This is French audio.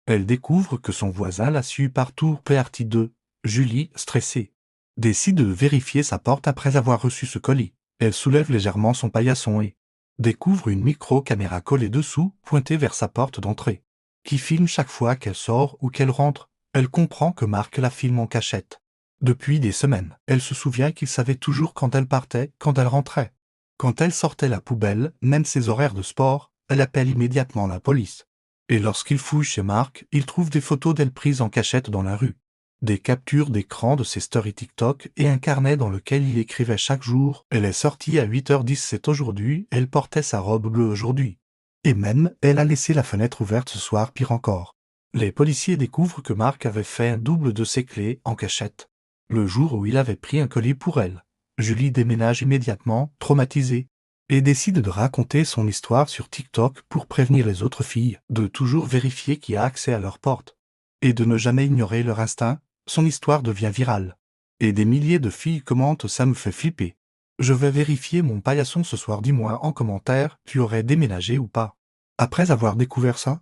Elle découvre que son voisin l'a su partout. Partie 2. Julie, stressée, décide de vérifier sa porte après avoir reçu ce colis. Elle soulève légèrement son paillasson et découvre une micro-caméra collée dessous, pointée vers sa porte d'entrée, qui filme chaque fois qu'elle sort ou qu'elle rentre. Elle comprend que Marc la filme en cachette. Depuis des semaines, elle se souvient qu'il savait toujours quand elle partait, quand elle rentrait. Quand elle sortait la poubelle, même ses horaires de sport, elle appelle immédiatement la police. Et lorsqu'il fouille chez Marc, il trouve des photos d'elle prises en cachette dans la rue, des captures d'écran de ses stories TikTok et un carnet dans lequel il écrivait chaque jour « Elle est sortie à 8h17 aujourd'hui, elle portait sa robe bleue aujourd'hui. » Et même, elle a laissé la fenêtre ouverte ce soir, pire encore. Les policiers découvrent que Marc avait fait un double de ses clés en cachette, le jour où il avait pris un colis pour elle. Julie déménage immédiatement, traumatisée, et décide de raconter son histoire sur TikTok pour prévenir les autres filles de toujours vérifier qui a accès à leur porte et de ne jamais ignorer leur instinct. Son histoire devient virale. Et des milliers de filles commentent « Ça me fait flipper. Je vais vérifier mon paillasson ce soir, dis-moi en commentaire, tu aurais déménagé ou pas ?» Après avoir découvert ça,